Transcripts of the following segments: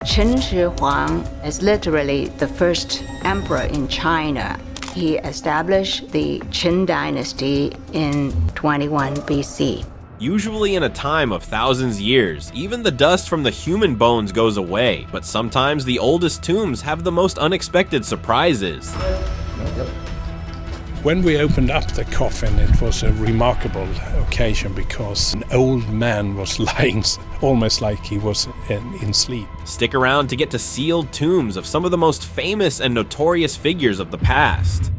Qin Shi Huang is literally the first emperor in China. He established the Qin dynasty in 21 BC. Usually in a time of thousands years, even the dust from the human bones goes away, but sometimes the oldest tombs have the most unexpected surprises. When we opened up the coffin, it was a remarkable occasion because an old man was lying almost like he was in sleep. Stick around to get to sealed tombs of some of the most famous and notorious figures of the past.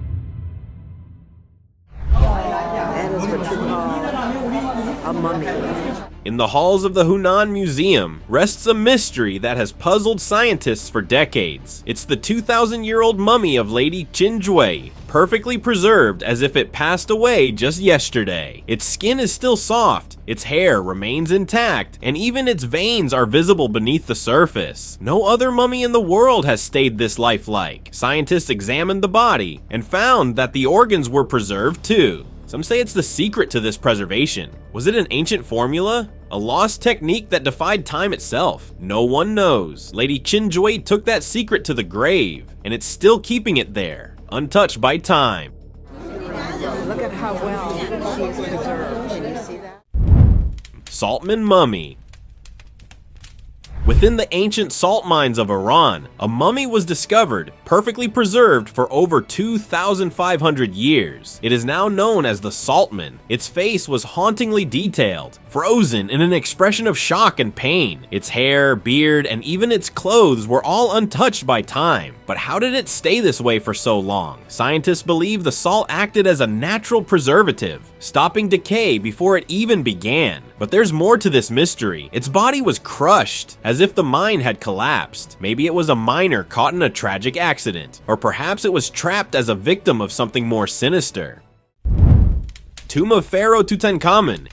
That is what you call a mummy. In the halls of the Hunan Museum rests a mystery that has puzzled scientists for decades. It's the 2,000-year-old mummy of Lady Qinjue, perfectly preserved as if it passed away just yesterday. Its skin is still soft, its hair remains intact, and even its veins are visible beneath the surface. No other mummy in the world has stayed this lifelike. Scientists examined the body and found that the organs were preserved too. Some say it's the secret to this preservation. Was it an ancient formula? A lost technique that defied time itself? No one knows. Lady Qinjue took that secret to the grave, and it's still keeping it there, untouched by time. Look at how well she is preserved. Can you see that? Saltman mummy. Within the ancient salt mines of Iran, a mummy was discovered, perfectly preserved for over 2,500 years. It is now known as the Saltman. Its face was hauntingly detailed, frozen in an expression of shock and pain. Its hair, beard, and even its clothes were all untouched by time. But how did it stay this way for so long? Scientists believe the salt acted as a natural preservative, stopping decay before it even began. But there's more to this mystery. Its body was crushed, as if the mine had collapsed. Maybe it was a miner caught in a tragic accident, or perhaps it was trapped as a victim of something more sinister. Tomb of Pharaoh Tutankhamun.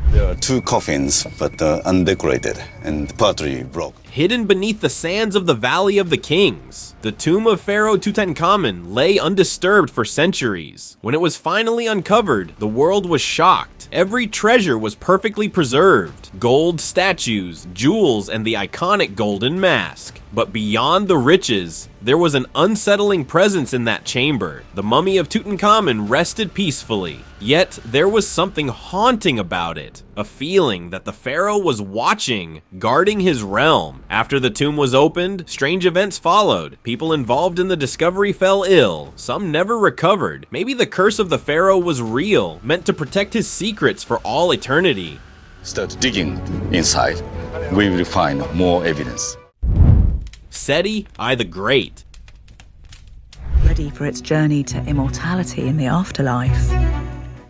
There are two coffins, but undecorated and partly broke. Hidden beneath the sands of the Valley of the Kings, the tomb of Pharaoh Tutankhamun lay undisturbed for centuries. When it was finally uncovered, the world was shocked. Every treasure was perfectly preserved: gold statues, jewels, and the iconic golden mask. But beyond the riches, there was an unsettling presence in that chamber. The mummy of Tutankhamun rested peacefully, yet there was something haunting about it. A feeling that the pharaoh was watching, guarding his realm. After the tomb was opened, strange events followed. People involved in the discovery fell ill. Some never recovered. Maybe the curse of the pharaoh was real, meant to protect his secrets for all eternity. Start digging inside. We will find more evidence. Seti I the Great. Ready for its journey to immortality in the afterlife.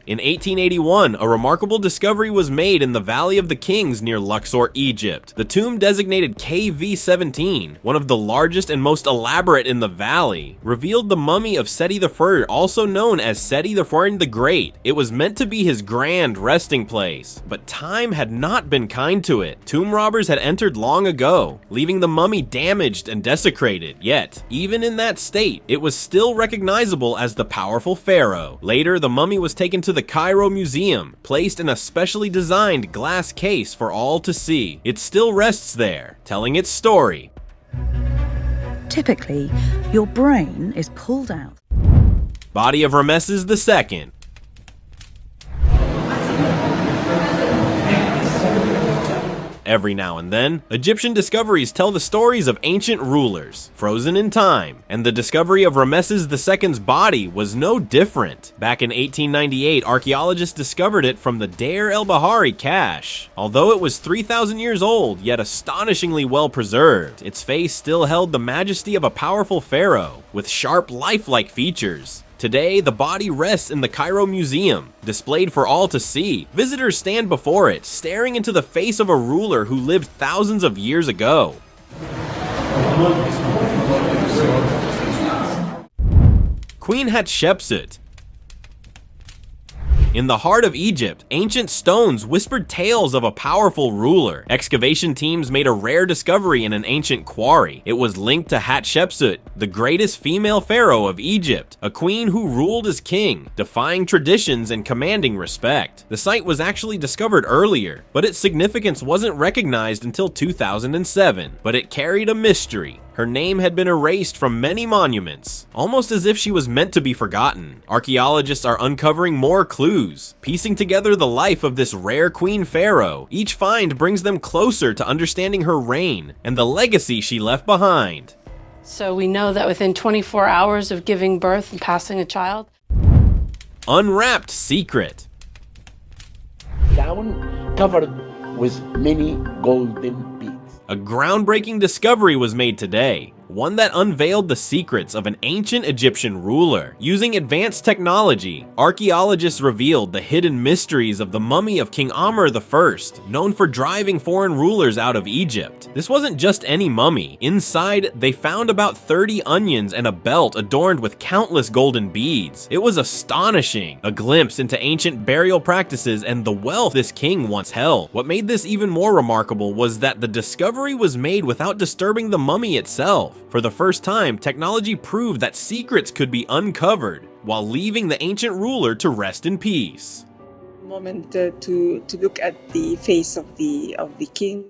In 1881, a remarkable discovery was made in the Valley of the Kings near Luxor, Egypt. The tomb, designated KV-17, one of the largest and most elaborate in the valley, revealed the mummy of Seti I, also known as Seti I the Great. It was meant to be his grand resting place, but time had not been kind to it. Tomb robbers had entered long ago, leaving the mummy damaged and desecrated. Yet, even in that state, it was still recognizable as the powerful pharaoh. Later, the mummy was taken to the Cairo Museum, placed in a specially designed glass case for all to see. It still rests there, telling its story. Typically, your brain is pulled out. Body of Ramses II. Every now and then, Egyptian discoveries tell the stories of ancient rulers, frozen in time, and the discovery of Ramses II's body was no different. Back in 1898, archaeologists discovered it from the Deir el-Bahari cache. Although it was 3,000 years old, yet astonishingly well preserved, its face still held the majesty of a powerful pharaoh, with sharp, lifelike features. Today, the body rests in the Cairo Museum, displayed for all to see. Visitors stand before it, staring into the face of a ruler who lived thousands of years ago. Queen Hatshepsut. In the heart of Egypt, ancient stones whispered tales of a powerful ruler. Excavation teams made a rare discovery in an ancient quarry. It was linked to Hatshepsut, the greatest female pharaoh of Egypt, a queen who ruled as king, defying traditions and commanding respect. The site was actually discovered earlier, but its significance wasn't recognized until 2007. But it carried a mystery. Her name had been erased from many monuments, almost as if she was meant to be forgotten. Archaeologists are uncovering more clues, piecing together the life of this rare queen pharaoh. Each find brings them closer to understanding her reign and the legacy she left behind. So we know that within 24 hours of giving birth and passing a child. Unwrapped secret. Gown covered with many golden beads. A groundbreaking discovery was made today, one that unveiled the secrets of an ancient Egyptian ruler. Using advanced technology, archaeologists revealed the hidden mysteries of the mummy of King Ahmose I, known for driving foreign rulers out of Egypt. This wasn't just any mummy. Inside, they found about 30 onions and a belt adorned with countless golden beads. It was astonishing, a glimpse into ancient burial practices and the wealth this king once held. What made this even more remarkable was that the discovery was made without disturbing the mummy itself. For the first time, technology proved that secrets could be uncovered while leaving the ancient ruler to rest in peace. Moment to look at the face of the king.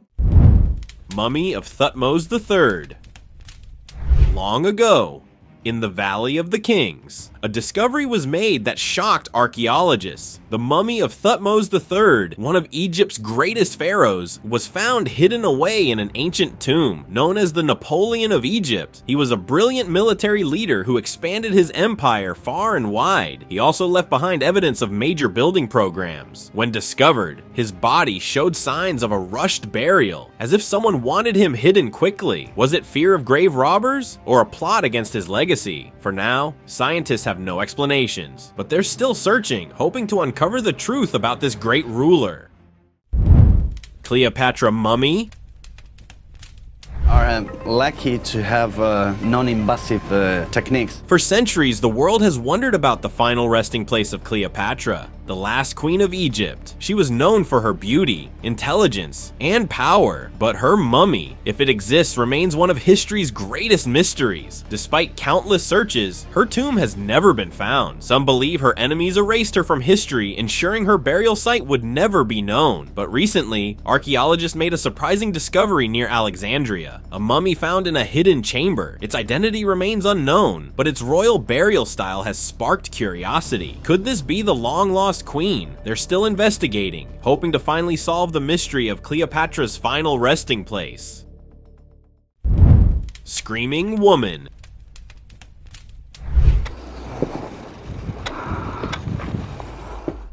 Mummy of Thutmose III. Long ago, in the Valley of the Kings, a discovery was made that shocked archaeologists. The mummy of Thutmose III, one of Egypt's greatest pharaohs, was found hidden away in an ancient tomb known as the Napoleon of Egypt. He was a brilliant military leader who expanded his empire far and wide. He also left behind evidence of major building programs. When discovered, his body showed signs of a rushed burial, as if someone wanted him hidden quickly. Was it fear of grave robbers or a plot against his legacy? For now, scientists have no explanations, but they're still searching, hoping to uncover the truth about this great ruler. Cleopatra mummy? Are lucky to have non-invasive techniques. For centuries, the world has wondered about the final resting place of Cleopatra, the last queen of Egypt. She was known for her beauty, intelligence, and power, but her mummy, if it exists, remains one of history's greatest mysteries. Despite countless searches, her tomb has never been found. Some believe her enemies erased her from history, ensuring her burial site would never be known. But recently, archaeologists made a surprising discovery near Alexandria, a mummy found in a hidden chamber. Its identity remains unknown, but its royal burial style has sparked curiosity. Could this be the long-lost queen? They're still investigating, hoping to finally solve the mystery of Cleopatra's final resting place. Screaming woman.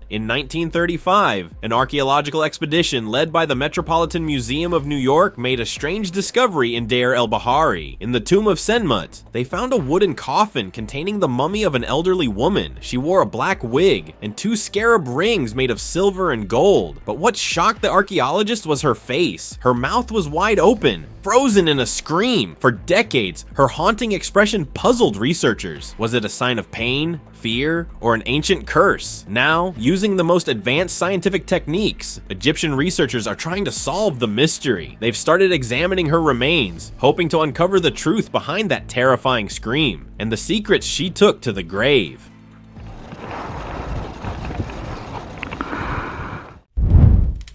In 1935, an archaeological expedition led by the Metropolitan Museum of New York made a strange discovery in Deir el-Bahari. In the tomb of Senmut, they found a wooden coffin containing the mummy of an elderly woman. She wore a black wig and 2 scarab rings made of silver and gold. But what shocked the archaeologists was her face. Her mouth was wide open, frozen in a scream. For decades, her haunting expression puzzled researchers. Was it a sign of pain, fear, or an ancient curse? Now, using the most advanced scientific techniques, Egyptian researchers are trying to solve the mystery. They've started examining her remains, hoping to uncover the truth behind that terrifying scream and the secrets she took to the grave.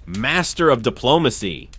Master of diplomacy.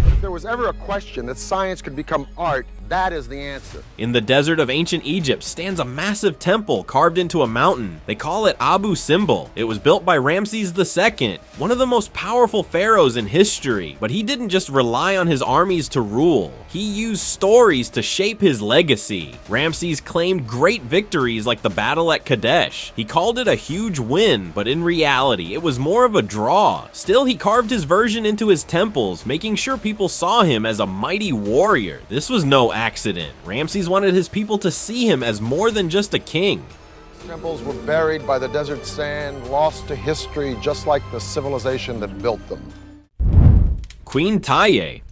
If there was ever a question that science could become art, that is the answer. In the desert of ancient Egypt stands a massive temple carved into a mountain. They call it Abu Simbel. It was built by Ramses II, one of the most powerful pharaohs in history. But he didn't just rely on his armies to rule. He used stories to shape his legacy. Ramses claimed great victories like the battle at Kadesh. He called it a huge win, but in reality, it was more of a draw. Still, he carved his version into his temples, making sure people saw him as a mighty warrior. This was no accident. Ramses wanted his people to see him as more than just a king. Temples were buried by the desert sand, lost to history, just like the civilization that built them. Queen Taye.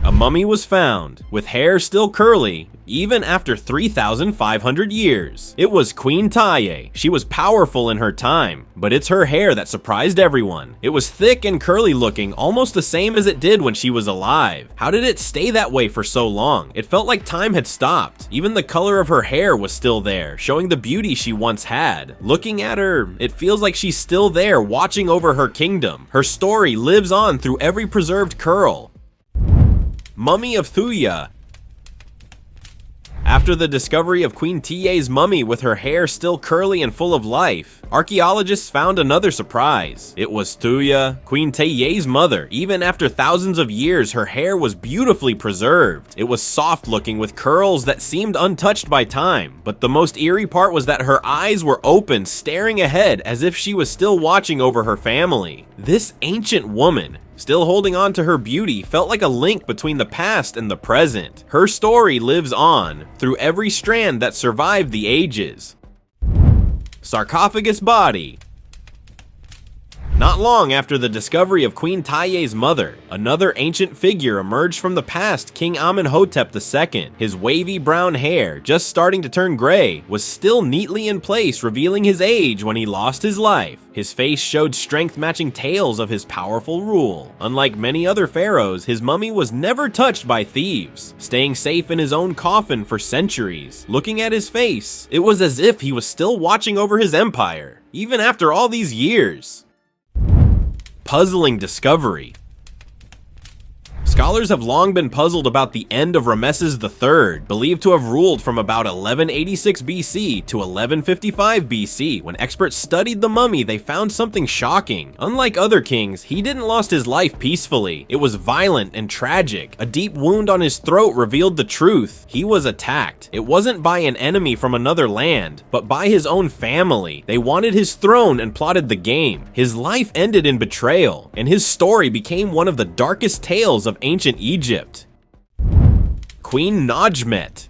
A mummy was found, with hair still curly, even after 3,500 years. It was Queen Taye. She was powerful in her time, but it's her hair that surprised everyone. It was thick and curly looking, almost the same as it did when she was alive. How did it stay that way for so long? It felt like time had stopped. Even the color of her hair was still there, showing the beauty she once had. Looking at her, it feels like she's still there, watching over her kingdom. Her story lives on through every preserved curl. Mummy of Tuya. After the discovery of Queen Taye's mummy with her hair still curly and full of life, archaeologists found another surprise. It was Tuya, Queen Taye's mother. Even after thousands of years, her hair was beautifully preserved. It was soft looking with curls that seemed untouched by time. But the most eerie part was that her eyes were open, staring ahead as if she was still watching over her family. This ancient woman, still holding on to her beauty, felt like a link between the past and the present. Her story lives on through every strand that survived the ages. Sarcophagus body. Not long after the discovery of Queen Taye's mother, another ancient figure emerged from the past. King Amenhotep II. His wavy brown hair, just starting to turn gray, was still neatly in place, revealing his age when he lost his life. His face showed strength matching tales of his powerful rule. Unlike many other pharaohs, his mummy was never touched by thieves, staying safe in his own coffin for centuries. Looking at his face, it was as if he was still watching over his empire, even after all these years. Puzzling discovery. Scholars have long been puzzled about the end of Ramses III, believed to have ruled from about 1186 BC to 1155 BC. When experts studied the mummy, they found something shocking. Unlike other kings, he didn't lose his life peacefully. It was violent and tragic. A deep wound on his throat revealed the truth. He was attacked. It wasn't by an enemy from another land, but by his own family. They wanted his throne and plotted the game. His life ended in betrayal, and his story became one of the darkest tales of ancient Egypt. Queen Najmet.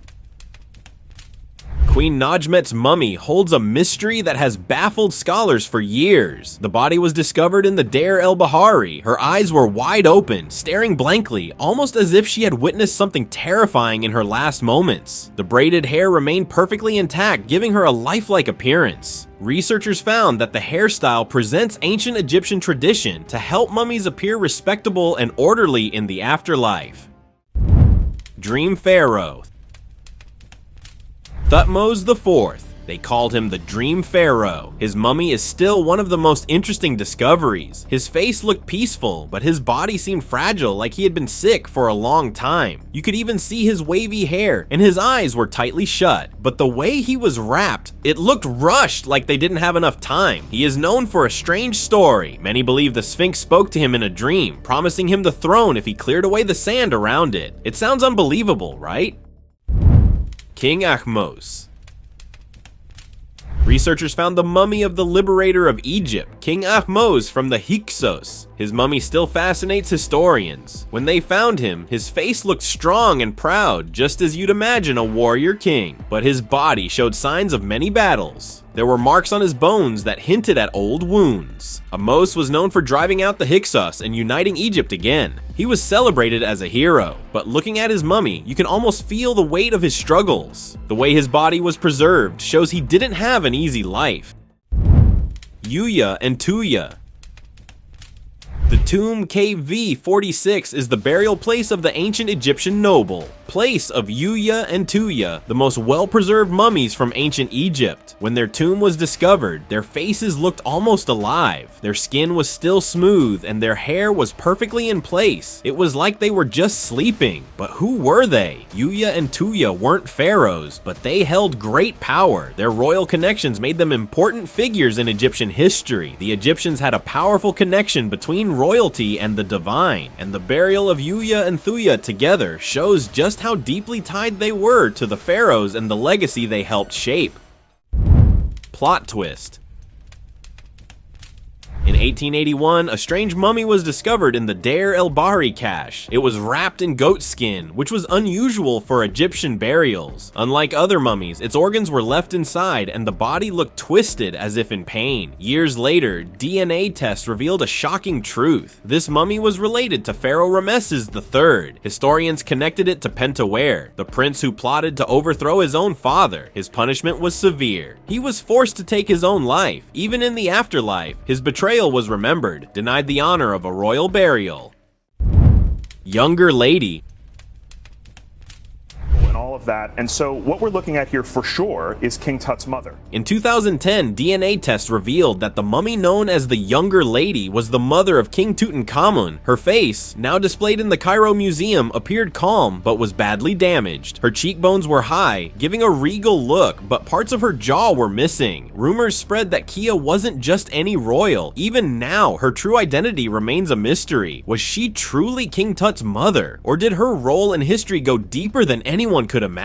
Queen Najmet's mummy holds a mystery that has baffled scholars for years. The body was discovered in the Deir el-Bahari. Her eyes were wide open, staring blankly, almost as if she had witnessed something terrifying in her last moments. The braided hair remained perfectly intact, giving her a lifelike appearance. Researchers found that the hairstyle presents ancient Egyptian tradition to help mummies appear respectable and orderly in the afterlife. Dream Pharaoh. Thutmose IV. They called him the Dream Pharaoh. His mummy is still one of the most interesting discoveries. His face looked peaceful, but his body seemed fragile, like he had been sick for a long time. You could even see his wavy hair, and his eyes were tightly shut. But the way he was wrapped, it looked rushed, like they didn't have enough time. He is known for a strange story. Many believe the Sphinx spoke to him in a dream, promising him the throne if he cleared away the sand around it. It sounds unbelievable, right? King Ahmose. Researchers found the mummy of the liberator of Egypt, King Ahmose from the Hyksos. His mummy still fascinates historians. When they found him, his face looked strong and proud, just as you'd imagine a warrior king. But his body showed signs of many battles. There were marks on his bones that hinted at old wounds. Ahmose was known for driving out the Hyksos and uniting Egypt again. He was celebrated as a hero, but looking at his mummy, you can almost feel the weight of his struggles. The way his body was preserved shows he didn't have an easy life. Yuya and Tuya. The tomb KV-46 is the burial place of the ancient Egyptian noble, place of Yuya and Tuya, the most well-preserved mummies from ancient Egypt. When their tomb was discovered, their faces looked almost alive. Their skin was still smooth and their hair was perfectly in place. It was like they were just sleeping. But who were they? Yuya and Tuya weren't pharaohs, but they held great power. Their royal connections made them important figures in Egyptian history. The Egyptians had a powerful connection between royalty and the divine, and the burial of Yuya and Tuya together shows just how deeply tied they were to the pharaohs and the legacy they helped shape. Plot twist. In 1881, a strange mummy was discovered in the Deir el-Bahri cache. It was wrapped in goat skin, which was unusual for Egyptian burials. Unlike other mummies, its organs were left inside and the body looked twisted as if in pain. Years later, DNA tests revealed a shocking truth. This mummy was related to Pharaoh Ramses III. Historians connected it to Pentawere, the prince who plotted to overthrow his own father. His punishment was severe. He was forced to take his own life. Even in the afterlife, his betrayal was remembered, denied the honor of a royal burial. Younger lady. And all of that. And so what we're looking at here for sure is King Tut's mother. In 2010, DNA tests revealed that the mummy known as the Younger Lady was the mother of King Tutankhamun. Her face, now displayed in the Cairo Museum, appeared calm but was badly damaged. Her cheekbones were high, giving a regal look, but parts of her jaw were missing. Rumors spread that Kia wasn't just any royal. Even now, her true identity remains a mystery. Was she truly King Tut's mother? Or did her role in history go deeper than anyone could imagine?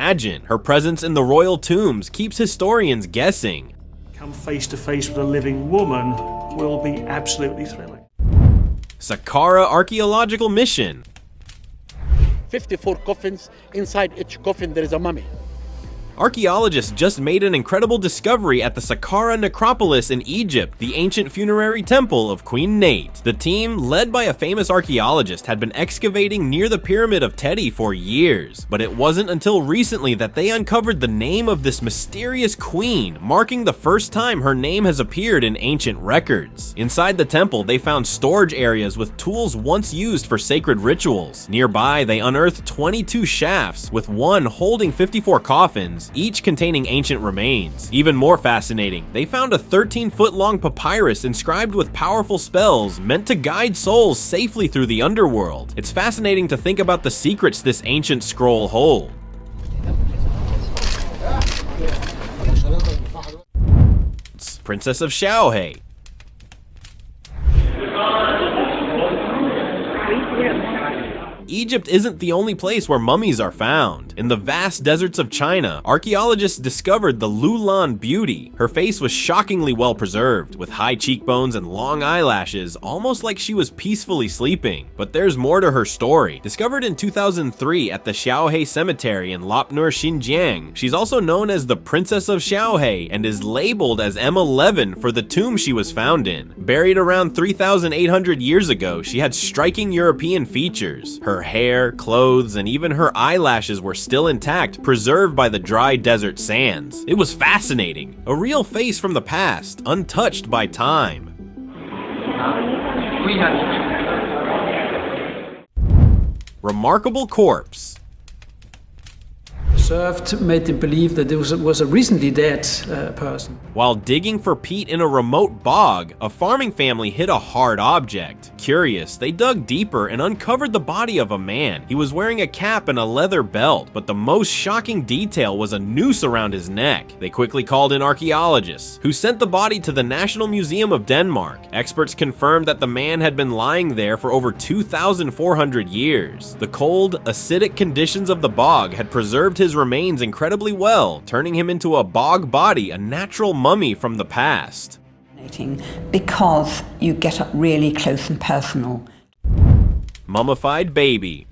Her presence in the royal tombs keeps historians guessing. Come face to face with a living woman will be absolutely thrilling. Sakara archaeological mission. 54 coffins. Inside each coffin there is a mummy. Archaeologists just made an incredible discovery at the Sakara necropolis in Egypt, the ancient funerary temple of Queen Nate. The team, led by a famous archaeologist, had been excavating near the Pyramid of Teti for years, but it wasn't until recently that they uncovered the name of this mysterious queen, marking the first time her name has appeared in ancient records. Inside the temple, they found storage areas with tools once used for sacred rituals. Nearby, they unearthed 22 shafts, with one holding 54 coffins, each containing ancient remains. Even more fascinating, they found a 13-foot-long papyrus inscribed with powerful spells meant to guide souls safely through the underworld. It's fascinating to think about the secrets this ancient scroll holds. Princess of Xiaohe. Egypt isn't the only place where mummies are found. In the vast deserts of China, archaeologists discovered the Lulan beauty. Her face was shockingly well preserved, with high cheekbones and long eyelashes, almost like she was peacefully sleeping. But there's more to her story. Discovered in 2003 at the Xiaohe Cemetery in Lopnur, Xinjiang, she's also known as the Princess of Xiaohe and is labeled as M11 for the tomb she was found in. Buried around 3,800 years ago, she had striking European features. Her hair, clothes, and even her eyelashes were still intact, preserved by the dry desert sands. It was fascinating. A real face from the past, untouched by time. Remarkable corpse. Served made them believe that there was a recently dead person. While digging for peat in a remote bog, a farming family hit a hard object. Curious, they dug deeper and uncovered the body of a man. He was wearing a cap and a leather belt, but the most shocking detail was a noose around his neck. They quickly called in archaeologists, who sent the body to the National Museum of Denmark. Experts confirmed that the man had been lying there for over 2,400 years. The cold, acidic conditions of the bog had preserved his remains incredibly well, turning him into a bog body, a natural mummy from the past. Because you get up really close and personal. Mummified baby.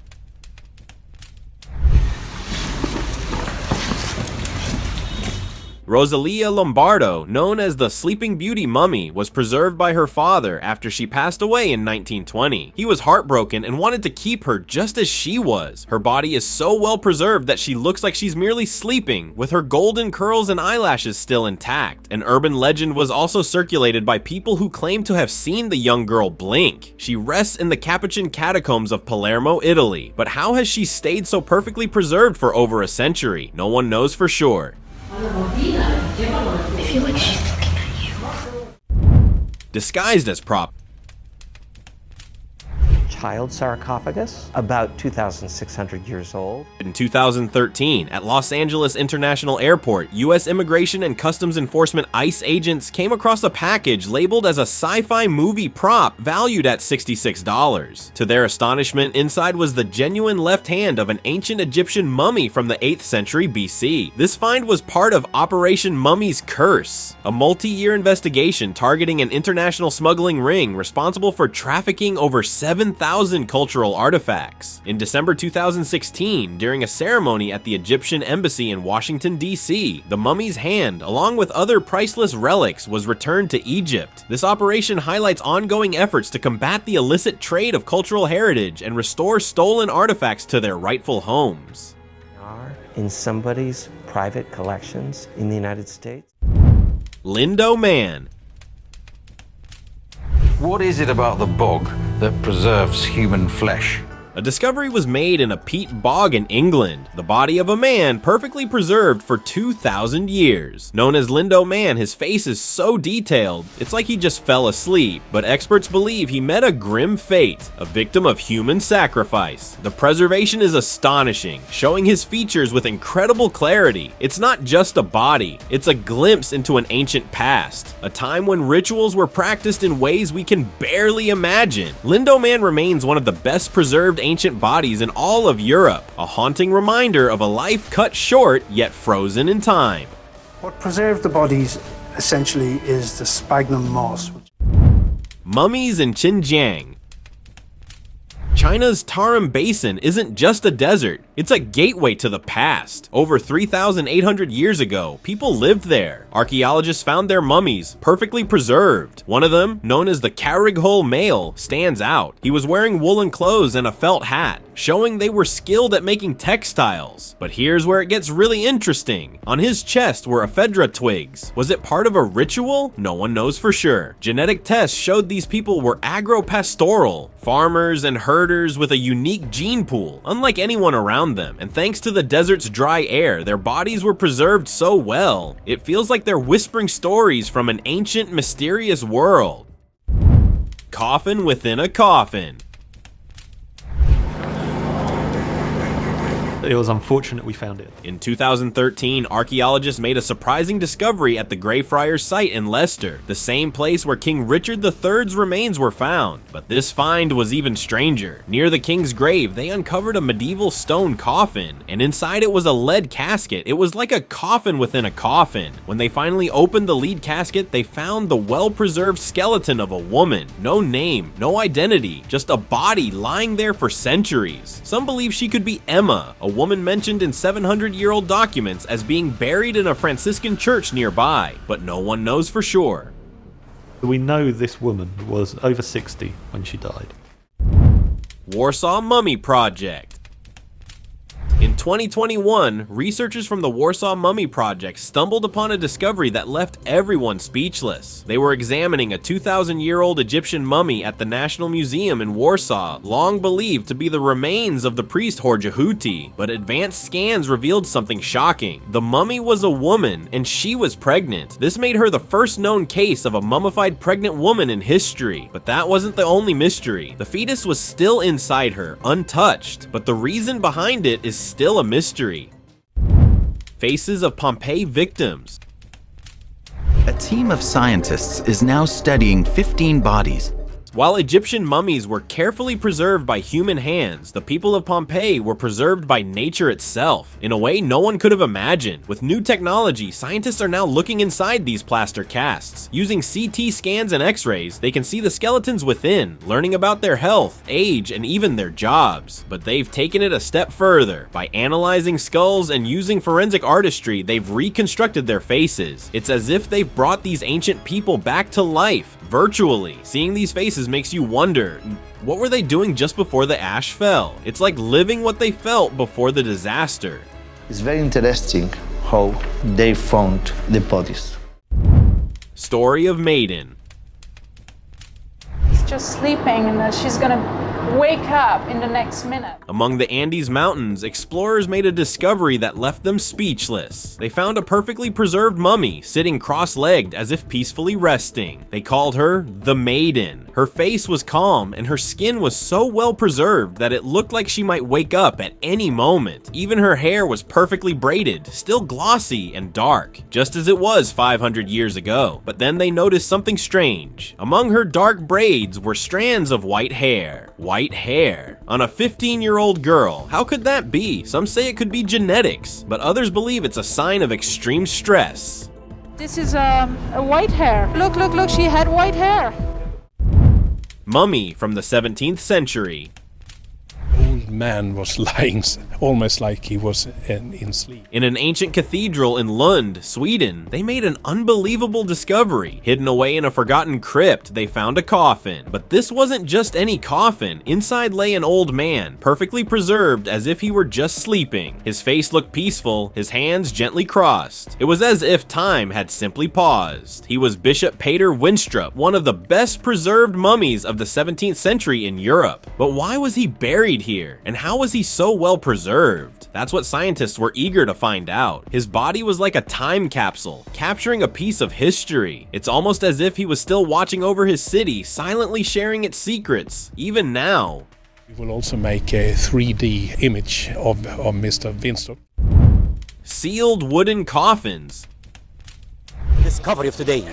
Rosalia Lombardo, known as the Sleeping Beauty mummy, was preserved by her father after she passed away in 1920. He was heartbroken and wanted to keep her just as she was. Her body is so well preserved that she looks like she's merely sleeping, with her golden curls and eyelashes still intact. An urban legend was also circulated by people who claim to have seen the young girl blink. She rests in the Capuchin catacombs of Palermo, Italy. But how has she stayed so perfectly preserved for over a century? No one knows for sure. I feel like she's looking at you. Disguised as prop. tiled sarcophagus, about 2,600 years old. In 2013, at Los Angeles International Airport, U.S. Immigration and Customs Enforcement ICE agents came across a package labeled as a sci-fi movie prop valued at $66. To their astonishment, inside was the genuine left hand of an ancient Egyptian mummy from the 8th century BC. This find was part of Operation Mummy's Curse, a multi-year investigation targeting an international smuggling ring responsible for trafficking over 7,000 cultural artifacts. In December 2016, during a ceremony at the Egyptian embassy in Washington, D.C., the mummy's hand, along with other priceless relics, was returned to Egypt. This operation highlights ongoing efforts to combat the illicit trade of cultural heritage and restore stolen artifacts to their rightful homes. In somebody's private collections in the United States. Lindow Man. What is it about the bog that preserves human flesh? A discovery was made in a peat bog in England, the body of a man perfectly preserved for 2,000 years. Known as Lindow Man, his face is so detailed, it's like he just fell asleep, but experts believe he met a grim fate, a victim of human sacrifice. The preservation is astonishing, showing his features with incredible clarity. It's not just a body, it's a glimpse into an ancient past, a time when rituals were practiced in ways we can barely imagine. Lindow Man remains one of the best preserved ancient bodies in all of Europe, a haunting reminder of a life cut short yet frozen in time. What preserved the bodies essentially is the sphagnum moss. Mummies in Xinjiang. China's Tarim Basin isn't just a desert, it's a gateway to the past. Over 3,800 years ago, people lived there. Archaeologists found their mummies, perfectly preserved. One of them, known as the Karighul male, stands out. He was wearing woolen clothes and a felt hat, showing they were skilled at making textiles. But here's where it gets really interesting. On his chest were ephedra twigs. Was it part of a ritual? No one knows for sure. Genetic tests showed these people were agro-pastoral, farmers and herders with a unique gene pool, unlike anyone around them, and thanks to the desert's dry air, their bodies were preserved so well. It feels like they're whispering stories from an ancient, mysterious world. Coffin within a coffin. It was unfortunate we found it. In 2013, archaeologists made a surprising discovery at the Greyfriars site in Leicester, the same place where King Richard III's remains were found. But this find was even stranger. Near the king's grave, they uncovered a medieval stone coffin, and inside it was a lead casket. It was like a coffin within a coffin. When they finally opened the lead casket, they found the well-preserved skeleton of a woman. No name, no identity, just a body lying there for centuries. Some believe she could be Emma, a woman mentioned in 700-year-old documents as being buried in a Franciscan church nearby, but no one knows for sure. We know this woman was over 60 when she died. Warsaw Mummy Project. In 2021, researchers from the Warsaw Mummy Project stumbled upon a discovery that left everyone speechless. They were examining a 2,000-year-old Egyptian mummy at the National Museum in Warsaw, long believed to be the remains of the priest Horjehuti, but advanced scans revealed something shocking. The mummy was a woman, and she was pregnant. This made her the first known case of a mummified pregnant woman in history. But that wasn't the only mystery. The fetus was still inside her, untouched, but the reason behind it is still a mystery. Faces of Pompei victims. A team of scientists is now studying 15 bodies. While Egyptian mummies were carefully preserved by human hands, the people of Pompeii were preserved by nature itself, in a way no one could have imagined. With new technology, scientists are now looking inside these plaster casts. Using CT scans and x-rays, they can see the skeletons within, learning about their health, age, and even their jobs. But they've taken it a step further. By analyzing skulls and using forensic artistry, they've reconstructed their faces. It's as if they've brought these ancient people back to life, virtually. Seeing these faces makes you wonder, what were they doing just before the ash fell? It's like living what they felt before the disaster. It's very interesting how they found the bodies. Story of Maiden. He's just sleeping and she's gonna wake up in the next minute. Among the Andes Mountains, explorers made a discovery that left them speechless. They found a perfectly preserved mummy sitting cross-legged as if peacefully resting. They called her the Maiden. Her face was calm and her skin was so well preserved that it looked like she might wake up at any moment. Even her hair was perfectly braided, still glossy and dark, just as it was 500 years ago. But then they noticed something strange. Among her dark braids were strands of white hair. White hair on a 15-year-old girl. How could that be? Some say it could be genetics, but others believe it's a sign of extreme stress. This is a white hair. Look, look, look, she had white hair. Mummy from the 17th century. Old man was lying almost like he was in sleep. In an ancient cathedral in Lund, Sweden, they made an unbelievable discovery. Hidden away in a forgotten crypt, they found a coffin. But this wasn't just any coffin. Inside lay an old man, perfectly preserved as if he were just sleeping. His face looked peaceful, his hands gently crossed. It was as if time had simply paused. He was Bishop Peter Winstrup, one of the best preserved mummies of the 17th century in Europe. But why was he buried here? And how was he so well preserved? That's what scientists were eager to find out. His body was like a time capsule, capturing a piece of history. It's almost as if he was still watching over his city, silently sharing its secrets, even now. We will also make a 3D image of Mr. Winstrup. Sealed wooden coffins. Discovery of today,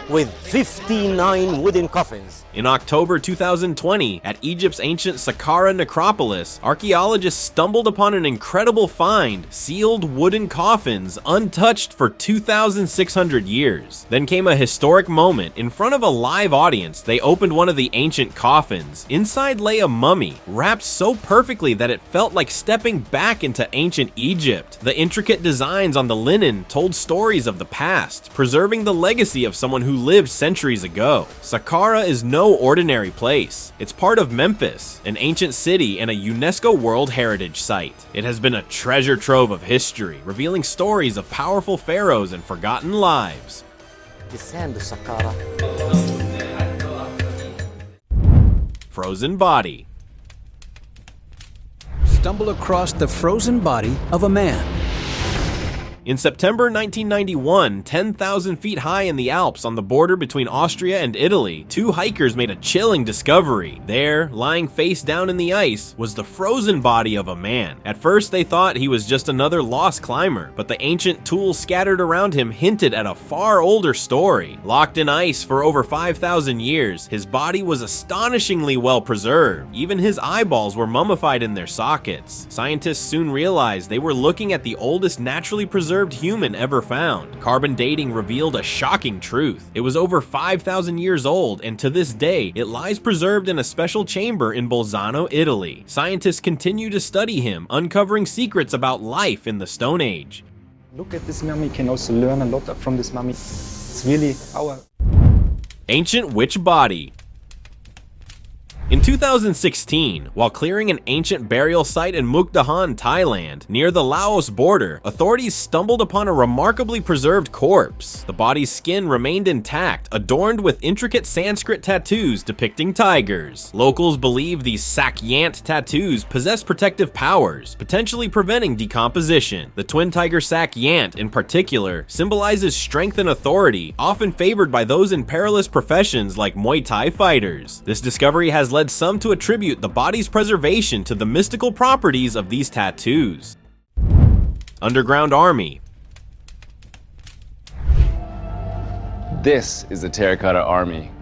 with 59 wooden coffins. In October 2020, at Egypt's ancient Sakara necropolis, archaeologists stumbled upon an incredible find: sealed wooden coffins untouched for 2,600 years. Then came a historic moment. In front of a live audience, they opened one of the ancient coffins. Inside lay a mummy, wrapped so perfectly that it felt like stepping back into ancient Egypt. The intricate designs on the linen told stories of the past, preserving the legacy of someone who lived centuries ago. Sakara is no ordinary place. It's part of Memphis, an ancient city and a UNESCO World Heritage Site. It has been a treasure trove of history, revealing stories of powerful pharaohs and forgotten lives. Descend to Sakara. Frozen body. Stumble across the frozen body of a man. In September 1991, 10,000 feet high in the Alps on the border between Austria and Italy, two hikers made a chilling discovery. There, lying face down in the ice, was the frozen body of a man. At first, they thought he was just another lost climber, but the ancient tools scattered around him hinted at a far older story. Locked in ice for over 5,000 years, his body was astonishingly well preserved. Even his eyeballs were mummified in their sockets. Scientists soon realized they were looking at the oldest naturally preserved human ever found. Carbon dating revealed a shocking truth. It was over 5,000 years old, and to this day, it lies preserved in a special chamber in Bolzano, Italy. Scientists continue to study him, uncovering secrets about life in the Stone Age. Look at this mummy, can also learn a lot from this mummy. It's really our... Ancient witch body. In 2016, while clearing an ancient burial site in Mukdahan, Thailand, near the Laos border, authorities stumbled upon a remarkably preserved corpse. The body's skin remained intact, adorned with intricate Sanskrit tattoos depicting tigers. Locals believe these sakyant tattoos possess protective powers, potentially preventing decomposition. The twin tiger sakyant, in particular, symbolizes strength and authority, often favored by those in perilous professions like Muay Thai fighters. This discovery has led some to attribute the body's preservation to the mystical properties of these tattoos. Underground army. This is the terracotta army.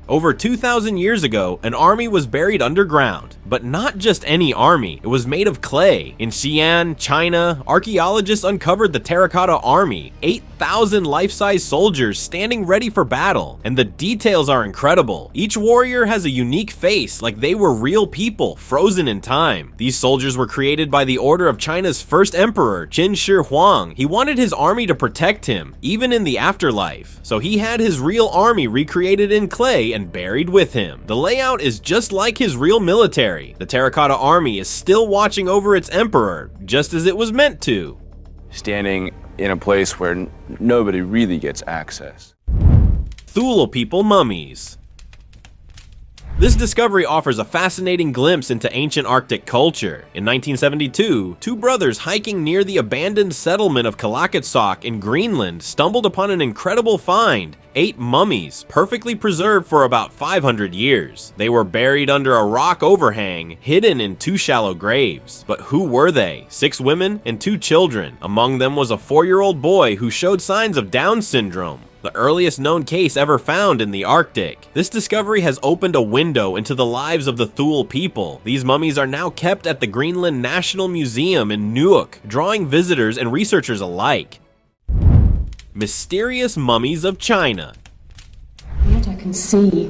Over 2,000 years ago, an army was buried underground, but not just any army. It was made of clay. In Xi'an, China, archaeologists uncovered the terracotta army, 8,000 life-size soldiers standing ready for battle, and the details are incredible. Each warrior has a unique face, like they were real people, frozen in time. These soldiers were created by the order of China's first emperor, Qin Shi Huang. He wanted his army to protect him, even in the afterlife, so he had his real army recreated in clay and buried with him. The layout is just like his real military. The terracotta army is still watching over its emperor, just as it was meant to. Standing in a place where nobody really gets access. Thule people mummies. This discovery offers a fascinating glimpse into ancient Arctic culture. In 1972, two brothers hiking near the abandoned settlement of Kalakatsak in Greenland stumbled upon an incredible find: 8 mummies, perfectly preserved for about 500 years. They were buried under a rock overhang, hidden in 2 shallow graves. But who were they? 6 women and 2 children. Among them was a 4-year-old boy who showed signs of Down syndrome, the earliest known case ever found in the Arctic. This discovery has opened a window into the lives of the Thule people. These mummies are now kept at the Greenland National Museum in Nuuk, drawing visitors and researchers alike. Mysterious mummies of China. What I can see,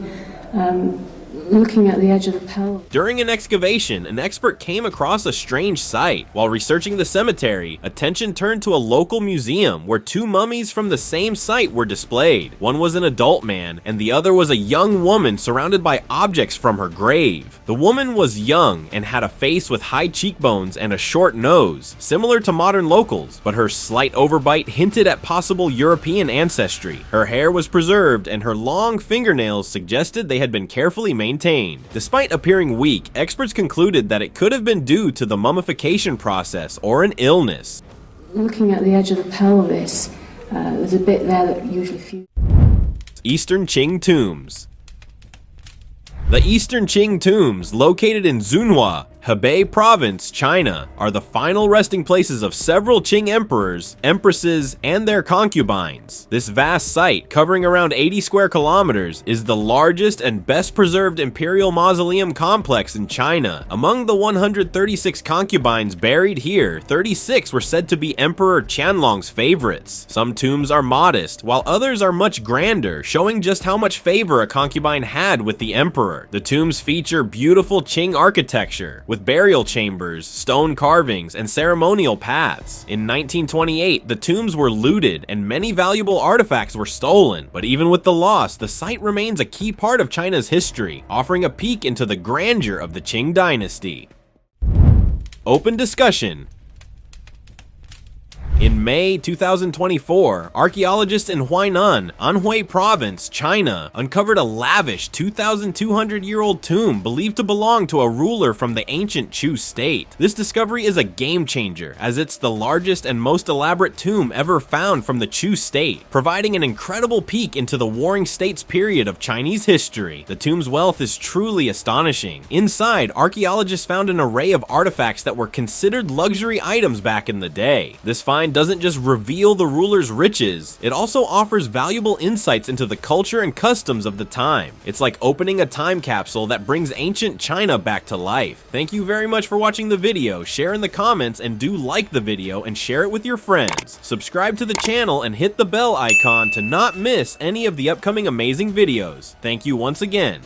looking at the edge of the pelvis. During an excavation, an expert came across a strange sight. While researching the cemetery, attention turned to a local museum where 2 mummies from the same site were displayed. One was an adult man, and the other was a young woman surrounded by objects from her grave. The woman was young and had a face with high cheekbones and a short nose, similar to modern locals, but her slight overbite hinted at possible European ancestry. Her hair was preserved, and her long fingernails suggested they had been carefully maintained. Despite appearing weak, experts concluded that it could have been due to the mummification process or an illness. Looking at the edge of the pelvis, there's a bit there that usually fuse. Eastern Qing tombs. The Eastern Qing tombs, located in Zunhua, Hebei Province, China, are the final resting places of several Qing emperors, empresses, and their concubines. This vast site, covering around 80 square kilometers, is the largest and best preserved imperial mausoleum complex in China. Among the 136 concubines buried here, 36 were said to be Emperor Qianlong's favorites. Some tombs are modest, while others are much grander, showing just how much favor a concubine had with the emperor. The tombs feature beautiful Qing architecture, with burial chambers, stone carvings, and ceremonial paths. In 1928, the tombs were looted and many valuable artifacts were stolen, but even with the loss, the site remains a key part of China's history, offering a peek into the grandeur of the Qing dynasty. Open discussion. In May 2024, archaeologists in Huainan, Anhui Province, China, uncovered a lavish 2,200-year-old tomb believed to belong to a ruler from the ancient Chu state. This discovery is a game-changer, as it's the largest and most elaborate tomb ever found from the Chu state, providing an incredible peek into the Warring States period of Chinese history. The tomb's wealth is truly astonishing. Inside, archaeologists found an array of artifacts that were considered luxury items back in the day. This find doesn't just reveal the ruler's riches, it also offers valuable insights into the culture and customs of the time. It's like opening a time capsule that brings ancient China back to life. Thank you very much for watching the video, share in the comments, and do like the video and share it with your friends. Subscribe to the channel and hit the bell icon to not miss any of the upcoming amazing videos. Thank you once again.